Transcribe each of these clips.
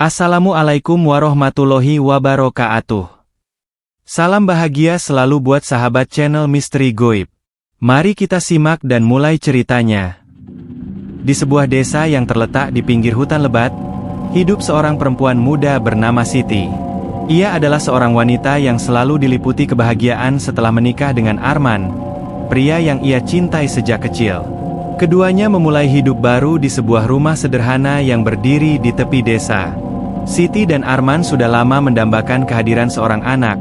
Assalamualaikum warahmatullahi wabarakatuh. Salam bahagia selalu buat sahabat channel Misteri Goib. Mari kita simak dan mulai ceritanya. Di sebuah desa yang terletak di pinggir hutan lebat, hidup seorang perempuan muda bernama Siti. Ia adalah seorang wanita yang selalu diliputi kebahagiaan setelah menikah dengan Arman, pria yang ia cintai sejak kecil. Keduanya memulai hidup baru di sebuah rumah sederhana yang berdiri di tepi desa. Siti dan Arman sudah lama mendambakan kehadiran seorang anak,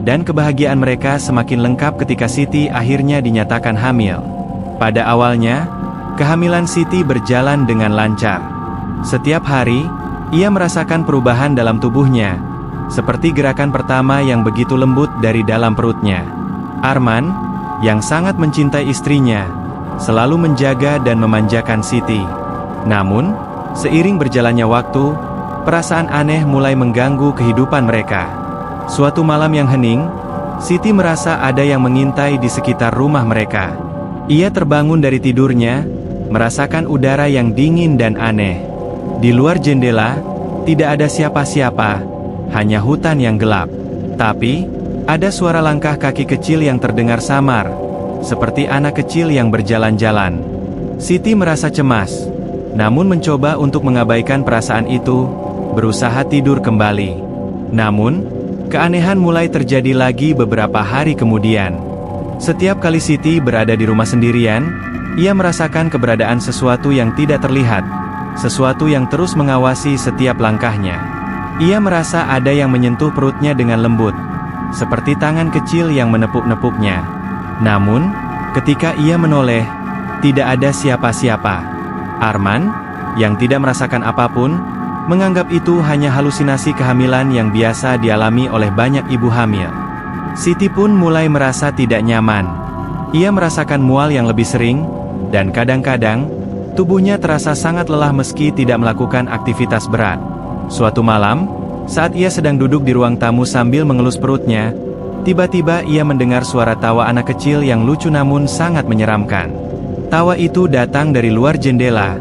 dan kebahagiaan mereka semakin lengkap ketika Siti akhirnya dinyatakan hamil. Pada awalnya, kehamilan Siti berjalan dengan lancar. Setiap hari, ia merasakan perubahan dalam tubuhnya, seperti gerakan pertama yang begitu lembut dari dalam perutnya. Arman, yang sangat mencintai istrinya, selalu menjaga dan memanjakan Siti. Namun, seiring berjalannya waktu, perasaan aneh mulai mengganggu kehidupan mereka. Suatu malam yang hening, Siti merasa ada yang mengintai di sekitar rumah mereka. Ia terbangun dari tidurnya, merasakan udara yang dingin dan aneh. Di luar jendela, tidak ada siapa-siapa, hanya hutan yang gelap. Tapi, ada suara langkah kaki kecil yang terdengar samar, seperti anak kecil yang berjalan-jalan. Siti merasa cemas, namun mencoba untuk mengabaikan perasaan itu, berusaha tidur kembali. Namun, keanehan mulai terjadi lagi beberapa hari kemudian. Setiap kali Siti berada di rumah sendirian, ia merasakan keberadaan sesuatu yang tidak terlihat, sesuatu yang terus mengawasi setiap langkahnya. Ia merasa ada yang menyentuh perutnya dengan lembut, seperti tangan kecil yang menepuk-nepuknya. Namun, ketika ia menoleh, tidak ada siapa-siapa. Arman, yang tidak merasakan apapun, menganggap itu hanya halusinasi kehamilan yang biasa dialami oleh banyak ibu hamil. Siti pun mulai merasa tidak nyaman. Ia merasakan mual yang lebih sering, dan kadang-kadang, tubuhnya terasa sangat lelah meski tidak melakukan aktivitas berat. Suatu malam, saat ia sedang duduk di ruang tamu sambil mengelus perutnya, tiba-tiba ia mendengar suara tawa anak kecil yang lucu namun sangat menyeramkan. Tawa itu datang dari luar jendela,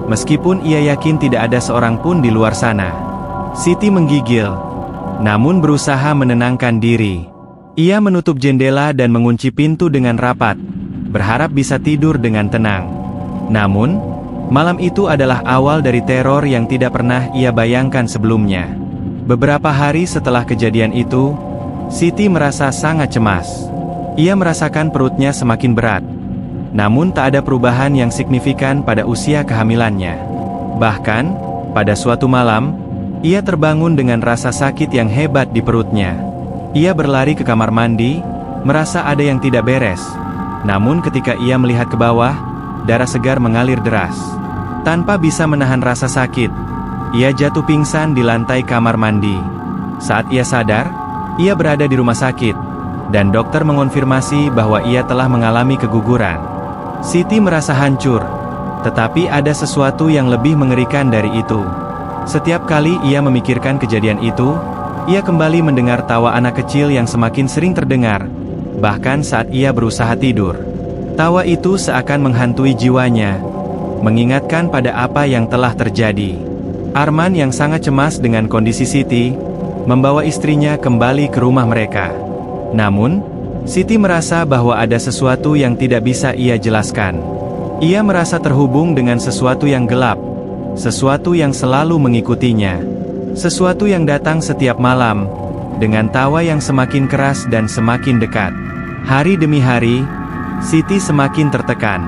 meskipun ia yakin tidak ada seorang pun di luar sana. Siti menggigil, namun berusaha menenangkan diri. Ia menutup jendela dan mengunci pintu dengan rapat, berharap bisa tidur dengan tenang. Namun, malam itu adalah awal dari teror yang tidak pernah ia bayangkan sebelumnya. Beberapa hari setelah kejadian itu, Siti merasa sangat cemas. Ia merasakan perutnya semakin berat, namun tak ada perubahan yang signifikan pada usia kehamilannya. Bahkan, pada suatu malam, ia terbangun dengan rasa sakit yang hebat di perutnya. Ia berlari ke kamar mandi, merasa ada yang tidak beres. Namun ketika ia melihat ke bawah, darah segar mengalir deras. Tanpa bisa menahan rasa sakit, ia jatuh pingsan di lantai kamar mandi. Saat ia sadar, ia berada di rumah sakit, dan dokter mengonfirmasi bahwa ia telah mengalami keguguran. Siti merasa hancur, tetapi ada sesuatu yang lebih mengerikan dari itu. Setiap kali ia memikirkan kejadian itu, ia kembali mendengar tawa anak kecil yang semakin sering terdengar, bahkan saat ia berusaha tidur. Tawa itu seakan menghantui jiwanya, mengingatkan pada apa yang telah terjadi. Arman yang sangat cemas dengan kondisi Siti, membawa istrinya kembali ke rumah mereka. Namun, Siti merasa bahwa ada sesuatu yang tidak bisa ia jelaskan. Ia merasa terhubung dengan sesuatu yang gelap, sesuatu yang selalu mengikutinya, sesuatu yang datang setiap malam, dengan tawa yang semakin keras dan semakin dekat. Hari demi hari, Siti semakin tertekan.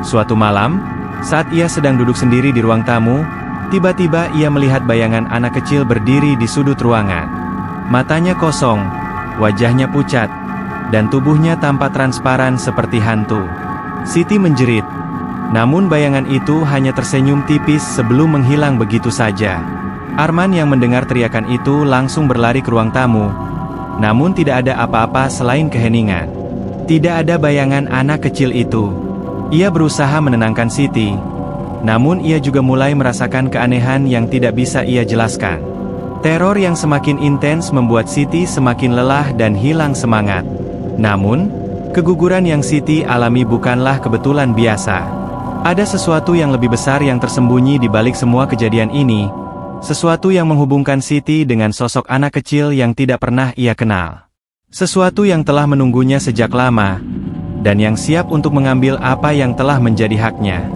Suatu malam, saat ia sedang duduk sendiri di ruang tamu, tiba-tiba ia melihat bayangan anak kecil berdiri di sudut ruangan. Matanya kosong, wajahnya pucat, dan tubuhnya tampak transparan seperti hantu. Siti menjerit, namun bayangan itu hanya tersenyum tipis sebelum menghilang begitu saja. Arman yang mendengar teriakan itu langsung berlari ke ruang tamu, namun tidak ada apa-apa selain keheningan. Tidak ada bayangan anak kecil itu. Ia berusaha menenangkan Siti, namun ia juga mulai merasakan keanehan yang tidak bisa ia jelaskan. Teror yang semakin intens membuat Siti semakin lelah dan hilang semangat. Namun, keguguran yang Siti alami bukanlah kebetulan biasa. Ada sesuatu yang lebih besar yang tersembunyi di balik semua kejadian ini, Sesuatu yang menghubungkan Siti dengan sosok anak kecil yang tidak pernah ia kenal. Sesuatu yang telah menunggunya sejak lama, dan yang siap untuk mengambil apa yang telah menjadi haknya.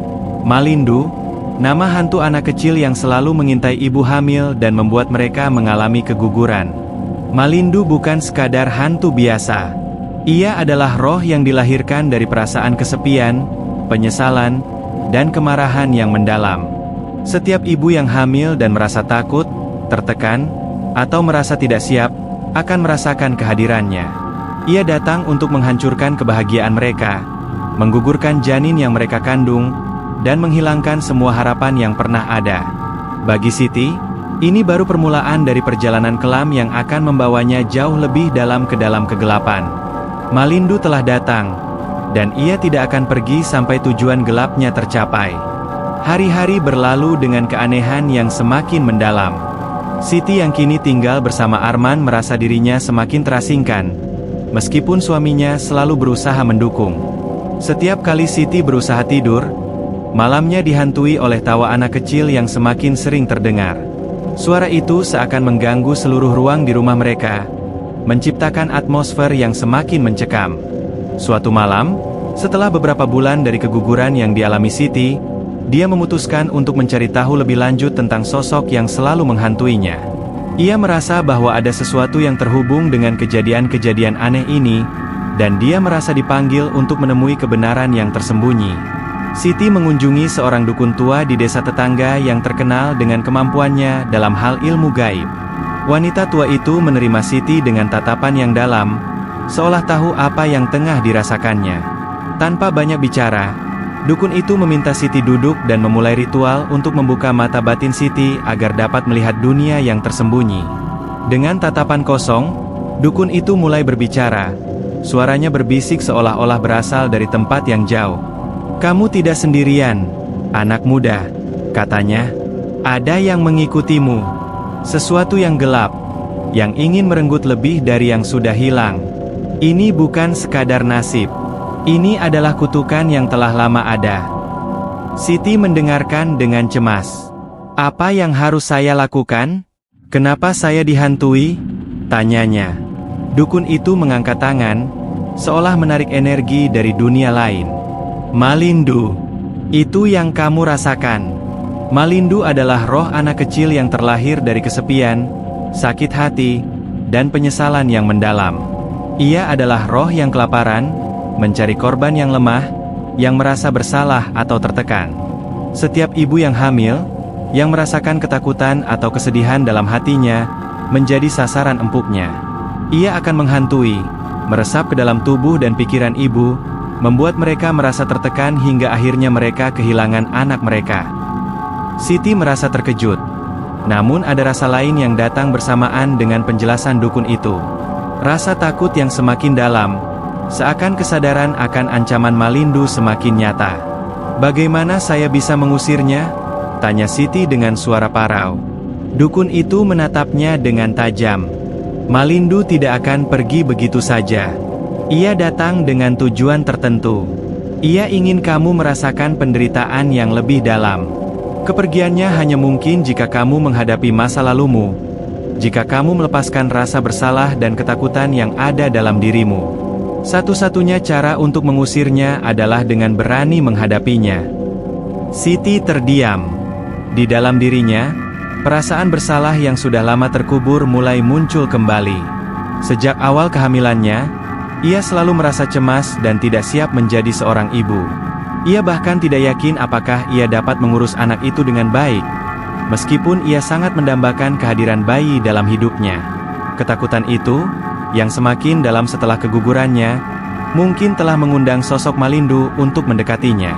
Malindu, nama hantu anak kecil yang selalu mengintai ibu hamil dan membuat mereka mengalami keguguran. Malindu bukan sekadar hantu biasa. Ia adalah roh yang dilahirkan dari perasaan kesepian, penyesalan, dan kemarahan yang mendalam. Setiap ibu yang hamil dan merasa takut, tertekan, atau merasa tidak siap, akan merasakan kehadirannya. Ia datang untuk menghancurkan kebahagiaan mereka, menggugurkan janin yang mereka kandung, dan menghilangkan semua harapan yang pernah ada. Bagi Siti, ini baru permulaan dari perjalanan kelam yang akan membawanya jauh lebih dalam ke dalam kegelapan. Malindu telah datang, dan ia tidak akan pergi sampai tujuan gelapnya tercapai. Hari-hari berlalu dengan keanehan yang semakin mendalam. Siti yang kini tinggal bersama Arman merasa dirinya semakin terasingkan, meskipun suaminya selalu berusaha mendukung. Setiap kali Siti berusaha tidur, malamnya dihantui oleh tawa anak kecil yang semakin sering terdengar. Suara itu seakan mengganggu seluruh ruang di rumah mereka, menciptakan atmosfer yang semakin mencekam. Suatu malam, setelah beberapa bulan dari keguguran yang dialami Siti, dia memutuskan untuk mencari tahu lebih lanjut tentang sosok yang selalu menghantuinya. Ia merasa bahwa ada sesuatu yang terhubung dengan kejadian-kejadian aneh ini, dan dia merasa dipanggil untuk menemui kebenaran yang tersembunyi. Siti mengunjungi seorang dukun tua di desa tetangga yang terkenal dengan kemampuannya dalam hal ilmu gaib. Wanita tua itu menerima Siti dengan tatapan yang dalam, seolah tahu apa yang tengah dirasakannya. Tanpa banyak bicara, dukun itu meminta Siti duduk dan memulai ritual untuk membuka mata batin Siti agar dapat melihat dunia yang tersembunyi. Dengan tatapan kosong, dukun itu mulai berbicara. Suaranya berbisik seolah-olah berasal dari tempat yang jauh. "Kamu tidak sendirian, anak muda," katanya. "Ada yang mengikutimu. Sesuatu yang gelap, yang ingin merenggut lebih dari yang sudah hilang. Ini bukan sekadar nasib. Ini adalah kutukan yang telah lama ada." Siti mendengarkan dengan cemas. "Apa yang harus saya lakukan? Kenapa saya dihantui?" tanyanya. Dukun itu mengangkat tangan, seolah menarik energi dari dunia lain. "Malindu, itu yang kamu rasakan." Malindu adalah roh anak kecil yang terlahir dari kesepian, sakit hati, dan penyesalan yang mendalam. Ia adalah roh yang kelaparan, mencari korban yang lemah, yang merasa bersalah atau tertekan. Setiap ibu yang hamil, yang merasakan ketakutan atau kesedihan dalam hatinya, menjadi sasaran empuknya. Ia akan menghantui, meresap ke dalam tubuh dan pikiran ibu, membuat mereka merasa tertekan hingga akhirnya mereka kehilangan anak mereka. Siti merasa terkejut. Namun ada rasa lain yang datang bersamaan dengan penjelasan dukun itu. Rasa takut yang semakin dalam, seakan kesadaran akan ancaman Malindu semakin nyata. "Bagaimana saya bisa mengusirnya?" tanya Siti dengan suara parau. Dukun itu menatapnya dengan tajam. "Malindu tidak akan pergi begitu saja. Ia datang dengan tujuan tertentu. Ia ingin kamu merasakan penderitaan yang lebih dalam. Kepergiannya hanya mungkin jika kamu menghadapi masa lalumu, jika kamu melepaskan rasa bersalah dan ketakutan yang ada dalam dirimu. Satu-satunya cara untuk mengusirnya adalah dengan berani menghadapinya." Siti terdiam. Di dalam dirinya, perasaan bersalah yang sudah lama terkubur mulai muncul kembali. Sejak awal kehamilannya, ia selalu merasa cemas dan tidak siap menjadi seorang ibu. Ia bahkan tidak yakin apakah ia dapat mengurus anak itu dengan baik, meskipun ia sangat mendambakan kehadiran bayi dalam hidupnya. Ketakutan itu, yang semakin dalam setelah kegugurannya, mungkin telah mengundang sosok Malindu untuk mendekatinya.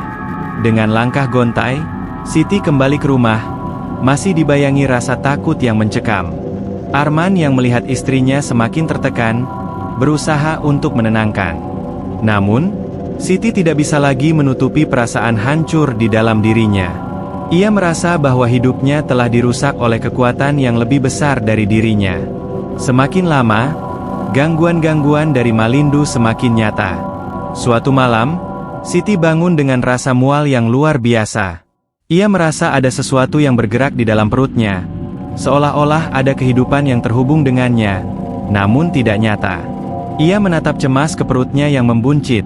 Dengan langkah gontai, Siti kembali ke rumah, masih dibayangi rasa takut yang mencekam. Arman yang melihat istrinya semakin tertekan, berusaha untuk menenangkan. Namun, Siti tidak bisa lagi menutupi perasaan hancur di dalam dirinya. Ia merasa bahwa hidupnya telah dirusak oleh kekuatan yang lebih besar dari dirinya. Semakin lama, gangguan-gangguan dari Malindu semakin nyata. Suatu malam, Siti bangun dengan rasa mual yang luar biasa. Ia merasa ada sesuatu yang bergerak di dalam perutnya, seolah-olah ada kehidupan yang terhubung dengannya, namun tidak nyata. Ia menatap cemas ke perutnya yang membuncit,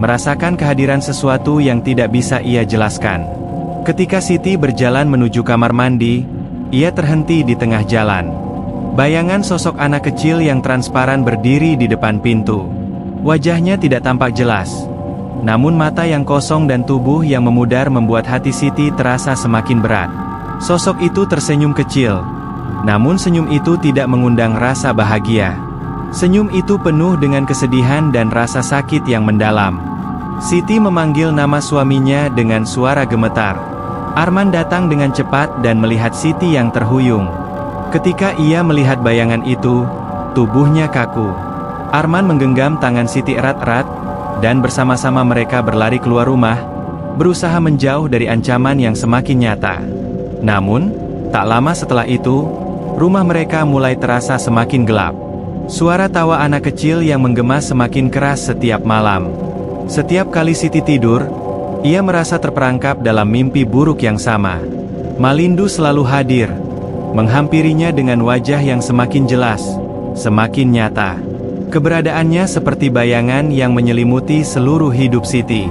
merasakan kehadiran sesuatu yang tidak bisa ia jelaskan. Ketika Siti berjalan menuju kamar mandi, ia terhenti di tengah jalan. Bayangan sosok anak kecil yang transparan berdiri di depan pintu. Wajahnya tidak tampak jelas, namun mata yang kosong dan tubuh yang memudar membuat hati Siti terasa semakin berat. Sosok itu tersenyum kecil, namun senyum itu tidak mengundang rasa bahagia. Senyum itu penuh dengan kesedihan dan rasa sakit yang mendalam. Siti memanggil nama suaminya dengan suara gemetar. Arman datang dengan cepat dan melihat Siti yang terhuyung. Ketika ia melihat bayangan itu, tubuhnya kaku. Arman menggenggam tangan Siti erat-erat, dan bersama-sama mereka berlari keluar rumah, berusaha menjauh dari ancaman yang semakin nyata. Namun, tak lama setelah itu, rumah mereka mulai terasa semakin gelap. Suara tawa anak kecil yang menggema semakin keras setiap malam. Setiap kali Siti tidur, ia merasa terperangkap dalam mimpi buruk yang sama. Malindu selalu hadir, menghampirinya dengan wajah yang semakin jelas, semakin nyata. Keberadaannya seperti bayangan yang menyelimuti seluruh hidup Siti.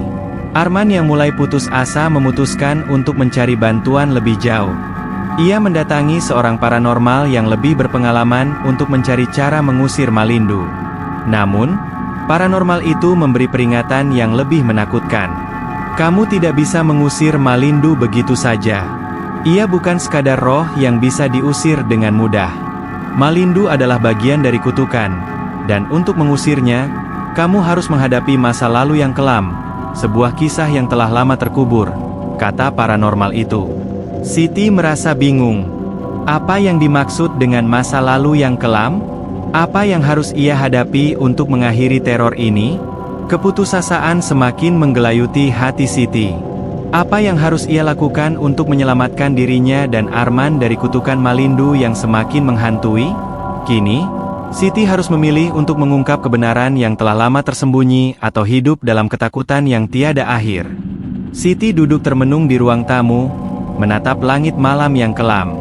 Arman yang mulai putus asa memutuskan untuk mencari bantuan lebih jauh. Ia mendatangi seorang paranormal yang lebih berpengalaman untuk mencari cara mengusir Malindu. Namun, paranormal itu memberi peringatan yang lebih menakutkan. Kamu tidak bisa mengusir Malindu begitu saja. Ia bukan sekadar roh yang bisa diusir dengan mudah. Malindu adalah bagian dari kutukan, dan untuk mengusirnya, kamu harus menghadapi masa lalu yang kelam, sebuah kisah yang telah lama terkubur, kata paranormal itu. Siti merasa bingung. Apa yang dimaksud dengan masa lalu yang kelam? Apa yang harus ia hadapi untuk mengakhiri teror ini? Keputusasaan semakin menggelayuti hati Siti. Apa yang harus ia lakukan untuk menyelamatkan dirinya dan Arman dari kutukan Malindu yang semakin menghantui? Kini, Siti harus memilih untuk mengungkap kebenaran yang telah lama tersembunyi atau hidup dalam ketakutan yang tiada akhir. Siti duduk termenung di ruang tamu, menatap langit malam yang kelam.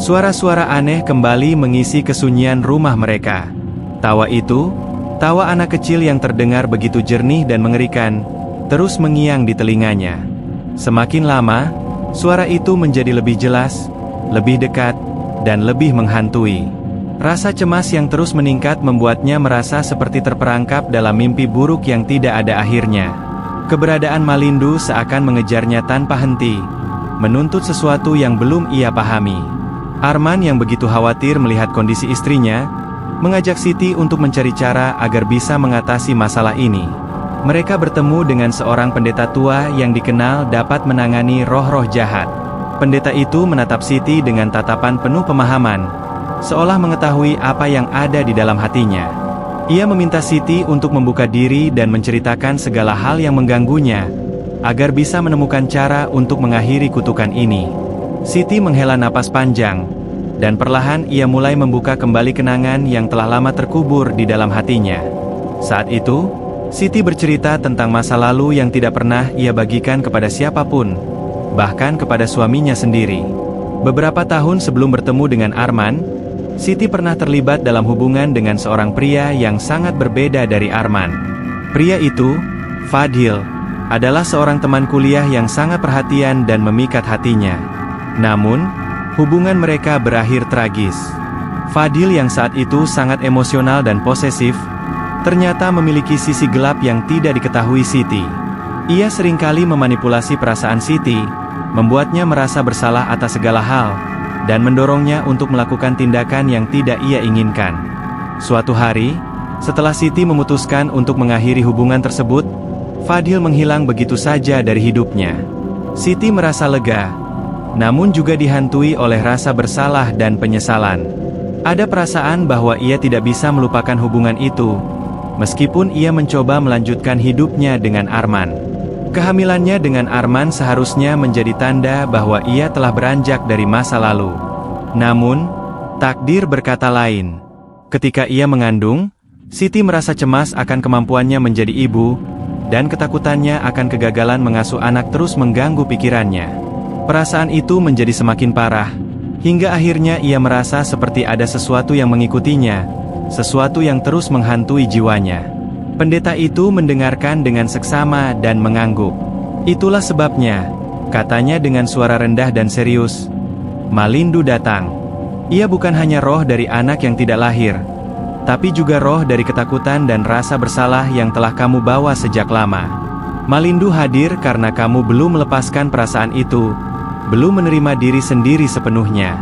Suara-suara aneh kembali mengisi kesunyian rumah mereka. Tawa itu, tawa anak kecil yang terdengar begitu jernih dan mengerikan, terus mengiang di telinganya. Semakin lama, suara itu menjadi lebih jelas, lebih dekat, dan lebih menghantui. Rasa cemas yang terus meningkat membuatnya merasa seperti terperangkap dalam mimpi buruk yang tidak ada akhirnya. Keberadaan Malindu seakan mengejarnya tanpa henti, menuntut sesuatu yang belum ia pahami. Arman yang begitu khawatir melihat kondisi istrinya, mengajak Siti untuk mencari cara agar bisa mengatasi masalah ini. Mereka bertemu dengan seorang pendeta tua yang dikenal dapat menangani roh-roh jahat. Pendeta itu menatap Siti dengan tatapan penuh pemahaman, seolah mengetahui apa yang ada di dalam hatinya. Ia meminta Siti untuk membuka diri dan menceritakan segala hal yang mengganggunya, agar bisa menemukan cara untuk mengakhiri kutukan ini. Siti menghela napas panjang, dan perlahan ia mulai membuka kembali kenangan yang telah lama terkubur di dalam hatinya. Saat itu, Siti bercerita tentang masa lalu yang tidak pernah ia bagikan kepada siapapun, bahkan kepada suaminya sendiri. Beberapa tahun sebelum bertemu dengan Arman, Siti pernah terlibat dalam hubungan dengan seorang pria yang sangat berbeda dari Arman. Pria itu, Fadil, adalah seorang teman kuliah yang sangat perhatian dan memikat hatinya. Namun, hubungan mereka berakhir tragis. Fadil yang saat itu sangat emosional dan posesif, ternyata memiliki sisi gelap yang tidak diketahui Siti. Ia seringkali memanipulasi perasaan Siti, membuatnya merasa bersalah atas segala hal, dan mendorongnya untuk melakukan tindakan yang tidak ia inginkan. Suatu hari, setelah Siti memutuskan untuk mengakhiri hubungan tersebut, Fadil menghilang begitu saja dari hidupnya. Siti merasa lega, namun juga dihantui oleh rasa bersalah dan penyesalan. Ada perasaan bahwa ia tidak bisa melupakan hubungan itu, meskipun ia mencoba melanjutkan hidupnya dengan Arman. Kehamilannya dengan Arman seharusnya menjadi tanda bahwa ia telah beranjak dari masa lalu. Namun, takdir berkata lain. Ketika ia mengandung, Siti merasa cemas akan kemampuannya menjadi ibu, dan ketakutannya akan kegagalan mengasuh anak terus mengganggu pikirannya. Perasaan itu menjadi semakin parah, Hingga akhirnya ia merasa seperti ada sesuatu yang mengikutinya, sesuatu yang terus menghantui jiwanya. Pendeta itu mendengarkan dengan seksama dan mengangguk. "Itulah sebabnya," katanya dengan suara rendah dan serius, "Malindu datang. Ia bukan hanya roh dari anak yang tidak lahir, tapi juga roh dari ketakutan dan rasa bersalah yang telah kamu bawa sejak lama. Malindu hadir karena kamu belum melepaskan perasaan itu, belum menerima diri sendiri sepenuhnya.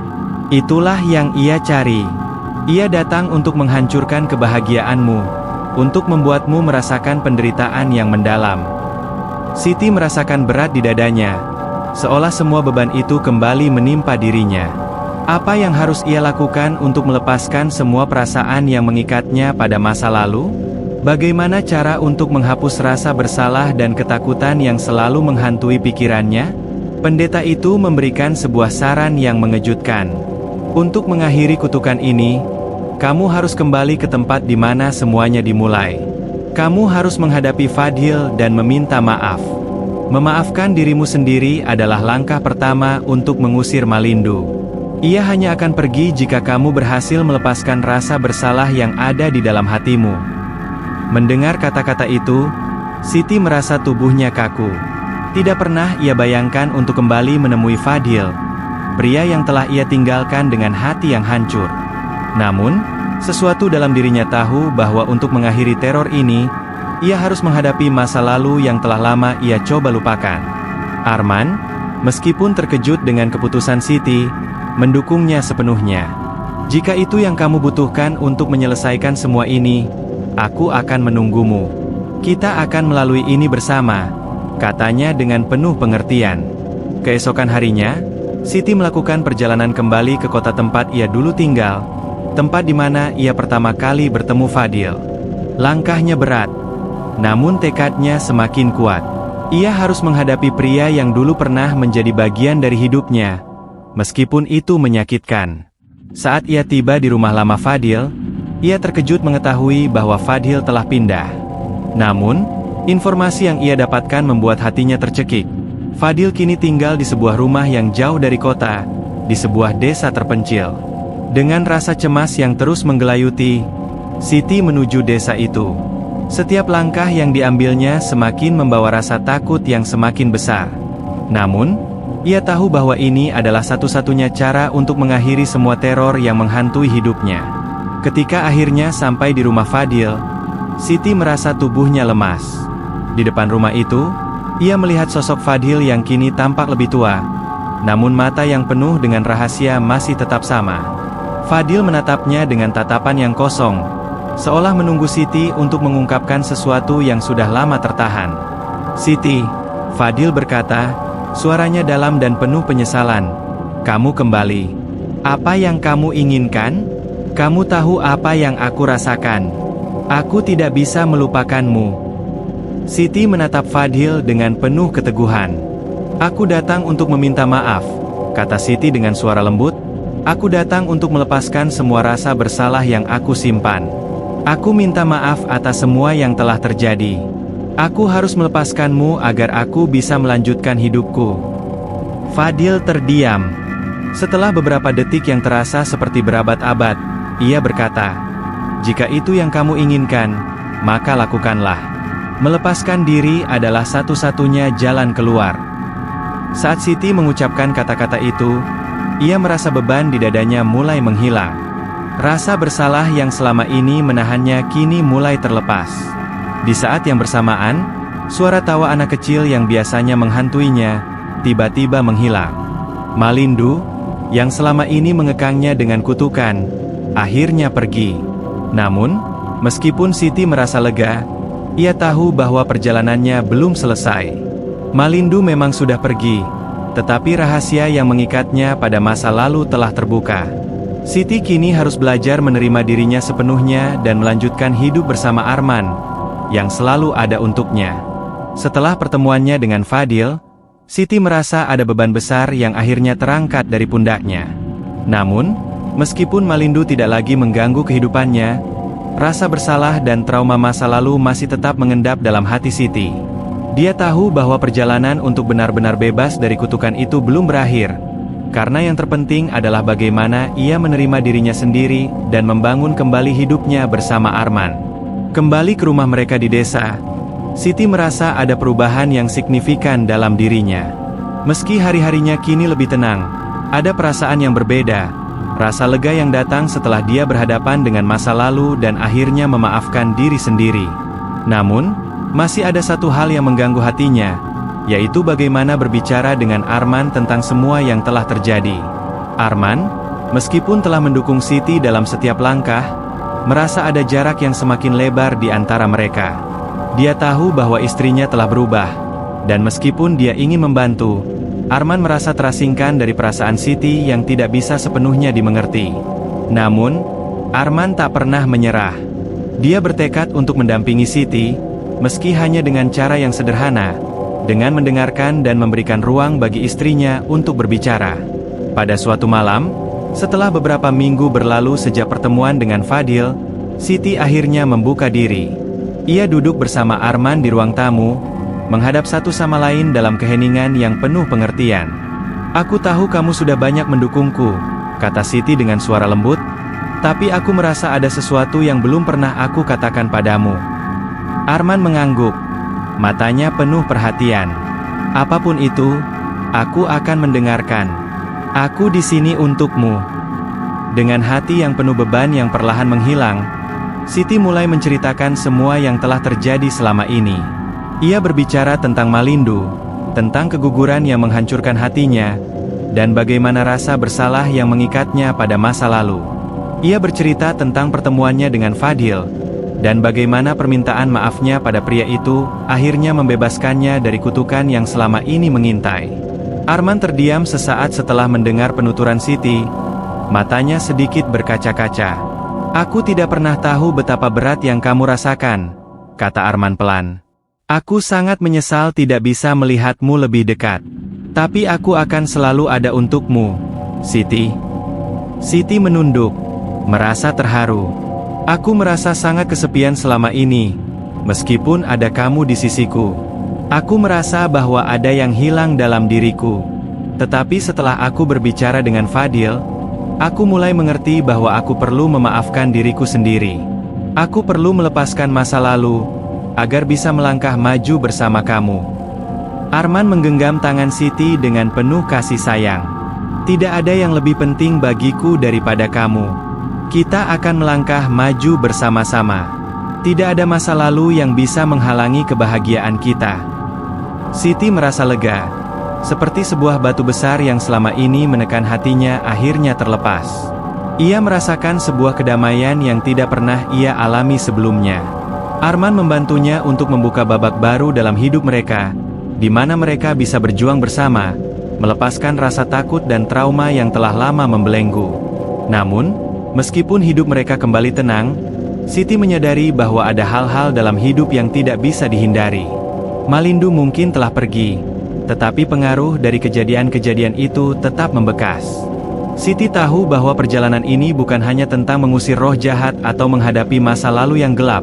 Itulah yang ia cari. Ia datang untuk menghancurkan kebahagiaanmu, untuk membuatmu merasakan penderitaan yang mendalam." Siti merasakan berat di dadanya, seolah semua beban itu kembali menimpa dirinya. Apa yang harus ia lakukan untuk melepaskan semua perasaan yang mengikatnya pada masa lalu? Bagaimana cara untuk menghapus rasa bersalah dan ketakutan yang selalu menghantui pikirannya? Pendeta itu memberikan sebuah saran yang mengejutkan. "Untuk mengakhiri kutukan ini, kamu harus kembali ke tempat di mana semuanya dimulai. Kamu harus menghadapi Fadhil dan meminta maaf. Memaafkan dirimu sendiri adalah langkah pertama untuk mengusir Malindu. Ia hanya akan pergi jika kamu berhasil melepaskan rasa bersalah yang ada di dalam hatimu." Mendengar kata-kata itu, Siti merasa tubuhnya kaku. Tidak pernah ia bayangkan untuk kembali menemui Fadhil, pria yang telah ia tinggalkan dengan hati yang hancur. Namun, sesuatu dalam dirinya tahu bahwa untuk mengakhiri teror ini, ia harus menghadapi masa lalu yang telah lama ia coba lupakan. Arman, meskipun terkejut dengan keputusan Siti, mendukungnya sepenuhnya. "Jika itu yang kamu butuhkan untuk menyelesaikan semua ini, aku akan menunggumu. Kita akan melalui ini bersama," katanya dengan penuh pengertian. Keesokan harinya, Siti melakukan perjalanan kembali ke kota tempat ia dulu tinggal, tempat di mana ia pertama kali bertemu Fadhil. Langkahnya berat, namun tekadnya semakin kuat. Ia harus menghadapi pria yang dulu pernah menjadi bagian dari hidupnya, meskipun itu menyakitkan. Saat ia tiba di rumah lama Fadhil, ia terkejut mengetahui bahwa Fadhil telah pindah. Namun, informasi yang ia dapatkan membuat hatinya tercekik. Fadhil kini tinggal di sebuah rumah yang jauh dari kota, di sebuah desa terpencil. Dengan rasa cemas yang terus menggelayuti, Siti menuju desa itu. Setiap langkah yang diambilnya semakin membawa rasa takut yang semakin besar. Namun, ia tahu bahwa ini adalah satu-satunya cara untuk mengakhiri semua teror yang menghantui hidupnya. Ketika akhirnya sampai di rumah Fadhil, Siti merasa tubuhnya lemas. Di depan rumah itu, ia melihat sosok Fadhil yang kini tampak lebih tua, namun mata yang penuh dengan rahasia masih tetap sama. Fadhil menatapnya dengan tatapan yang kosong, seolah menunggu Siti untuk mengungkapkan sesuatu yang sudah lama tertahan. "Siti," Fadhil berkata, suaranya dalam dan penuh penyesalan, "kamu kembali. Apa yang kamu inginkan? Kamu tahu apa yang aku rasakan. Aku tidak bisa melupakanmu." Siti menatap Fadhil dengan penuh keteguhan. "Aku datang untuk meminta maaf," kata Siti dengan suara lembut. "Aku datang untuk melepaskan semua rasa bersalah yang aku simpan. Aku minta maaf atas semua yang telah terjadi. Aku harus melepaskanmu agar aku bisa melanjutkan hidupku." Fadhil terdiam. Setelah beberapa detik yang terasa seperti berabad-abad, ia berkata, "Jika itu yang kamu inginkan, maka lakukanlah. Melepaskan diri adalah satu-satunya jalan keluar." Saat Siti mengucapkan kata-kata itu, ia merasa beban di dadanya mulai menghilang. Rasa bersalah yang selama ini menahannya kini mulai terlepas. Di saat yang bersamaan, suara tawa anak kecil yang biasanya menghantuinya, tiba-tiba menghilang. Malindu, yang selama ini mengekangnya dengan kutukan, akhirnya pergi. Namun, meskipun Siti merasa lega, ia tahu bahwa perjalanannya belum selesai. Malindu memang sudah pergi, tetapi rahasia yang mengikatnya pada masa lalu telah terbuka. Siti kini harus belajar menerima dirinya sepenuhnya dan melanjutkan hidup bersama Arman, yang selalu ada untuknya. Setelah pertemuannya dengan Fadhil, Siti merasa ada beban besar yang akhirnya terangkat dari pundaknya. Namun, meskipun Malindu tidak lagi mengganggu kehidupannya, rasa bersalah dan trauma masa lalu masih tetap mengendap dalam hati Siti. Dia tahu bahwa perjalanan untuk benar-benar bebas dari kutukan itu belum berakhir, Karena yang terpenting adalah bagaimana ia menerima dirinya sendiri dan membangun kembali hidupnya bersama Arman. Kembali ke rumah mereka di desa, Siti merasa ada perubahan yang signifikan dalam dirinya. Meski hari-harinya kini lebih tenang, ada perasaan yang berbeda, rasa lega yang datang setelah dia berhadapan dengan masa lalu dan akhirnya memaafkan diri sendiri. Namun, masih ada satu hal yang mengganggu hatinya, yaitu bagaimana berbicara dengan Arman tentang semua yang telah terjadi. Arman, meskipun telah mendukung Siti dalam setiap langkah, merasa ada jarak yang semakin lebar di antara mereka. Dia tahu bahwa istrinya telah berubah, dan meskipun dia ingin membantu, Arman merasa terasingkan dari perasaan Siti yang tidak bisa sepenuhnya dimengerti. Namun, Arman tak pernah menyerah. Dia bertekad untuk mendampingi Siti, meski hanya dengan cara yang sederhana, dengan mendengarkan dan memberikan ruang bagi istrinya untuk berbicara. Pada suatu malam, setelah beberapa minggu berlalu sejak pertemuan dengan Fadil, Siti akhirnya membuka diri. Ia duduk bersama Arman di ruang tamu, menghadap satu sama lain dalam keheningan yang penuh pengertian. "Aku tahu kamu sudah banyak mendukungku," kata Siti dengan suara lembut, "tapi aku merasa ada sesuatu yang belum pernah aku katakan padamu." Arman mengangguk, matanya penuh perhatian. "Apapun itu, aku akan mendengarkan. Aku di sini untukmu." Dengan hati yang penuh beban yang perlahan menghilang, Siti mulai menceritakan semua yang telah terjadi selama ini. Ia berbicara tentang Malindu, tentang keguguran yang menghancurkan hatinya, dan bagaimana rasa bersalah yang mengikatnya pada masa lalu. Ia bercerita tentang pertemuannya dengan Fadil, dan bagaimana permintaan maafnya pada pria itu akhirnya membebaskannya dari kutukan yang selama ini mengintai. Arman terdiam sesaat setelah mendengar penuturan Siti, matanya sedikit berkaca-kaca. "Aku tidak pernah tahu betapa berat yang kamu rasakan," kata Arman pelan. "Aku sangat menyesal tidak bisa melihatmu lebih dekat. Tapi aku akan selalu ada untukmu, Siti." Siti menunduk, merasa terharu. "Aku merasa sangat kesepian selama ini, meskipun ada kamu di sisiku. Aku merasa bahwa ada yang hilang dalam diriku. Tetapi setelah aku berbicara dengan Fadil, aku mulai mengerti bahwa aku perlu memaafkan diriku sendiri. Aku perlu melepaskan masa lalu, agar bisa melangkah maju bersama kamu." Arman menggenggam tangan Siti dengan penuh kasih sayang. "Tidak ada yang lebih penting bagiku daripada kamu. Kita akan melangkah maju bersama-sama. Tidak ada masa lalu yang bisa menghalangi kebahagiaan kita." Siti merasa lega, seperti sebuah batu besar yang selama ini menekan hatinya akhirnya terlepas. Ia merasakan sebuah kedamaian yang tidak pernah ia alami sebelumnya. Arman membantunya untuk membuka babak baru dalam hidup mereka, di mana mereka bisa berjuang bersama, melepaskan rasa takut dan trauma yang telah lama membelenggu. Namun, meskipun hidup mereka kembali tenang, Siti menyadari bahwa ada hal-hal dalam hidup yang tidak bisa dihindari. Malindu mungkin telah pergi, tetapi pengaruh dari kejadian-kejadian itu tetap membekas. Siti tahu bahwa perjalanan ini bukan hanya tentang mengusir roh jahat atau menghadapi masa lalu yang gelap,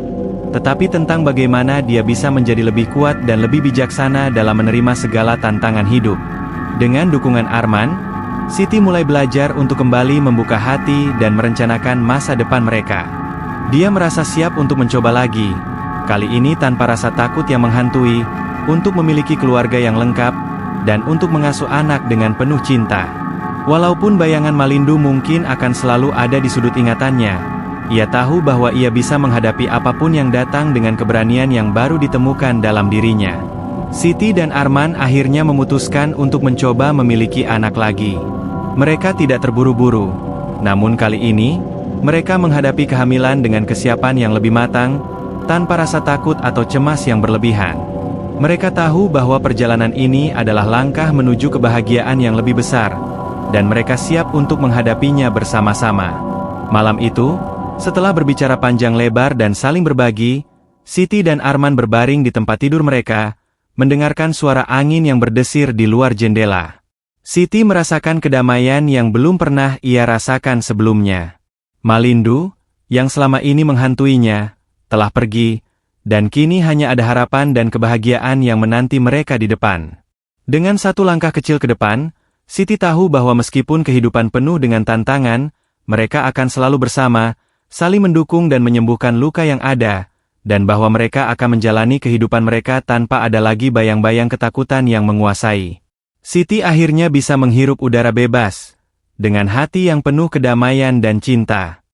tetapi tentang bagaimana dia bisa menjadi lebih kuat dan lebih bijaksana dalam menerima segala tantangan hidup. Dengan dukungan Arman, Siti mulai belajar untuk kembali membuka hati dan merencanakan masa depan mereka. Dia merasa siap untuk mencoba lagi, kali ini tanpa rasa takut yang menghantui, untuk memiliki keluarga yang lengkap, dan untuk mengasuh anak dengan penuh cinta. Walaupun bayangan Malindu mungkin akan selalu ada di sudut ingatannya, ia tahu bahwa ia bisa menghadapi apapun yang datang dengan keberanian yang baru ditemukan dalam dirinya. Siti dan Arman akhirnya memutuskan untuk mencoba memiliki anak lagi. Mereka tidak terburu-buru, namun kali ini, mereka menghadapi kehamilan dengan kesiapan yang lebih matang, tanpa rasa takut atau cemas yang berlebihan. Mereka tahu bahwa perjalanan ini adalah langkah menuju kebahagiaan yang lebih besar, dan mereka siap untuk menghadapinya bersama-sama. Malam itu, setelah berbicara panjang lebar dan saling berbagi, Siti dan Arman berbaring di tempat tidur mereka, mendengarkan suara angin yang berdesir di luar jendela. Siti merasakan kedamaian yang belum pernah ia rasakan sebelumnya. Malindu, yang selama ini menghantuinya, telah pergi, dan kini hanya ada harapan dan kebahagiaan yang menanti mereka di depan. Dengan satu langkah kecil ke depan, Siti tahu bahwa meskipun kehidupan penuh dengan tantangan, mereka akan selalu bersama, saling mendukung dan menyembuhkan luka yang ada, dan bahwa mereka akan menjalani kehidupan mereka tanpa ada lagi bayang-bayang ketakutan yang menguasai. Siti akhirnya bisa menghirup udara bebas, dengan hati yang penuh kedamaian dan cinta.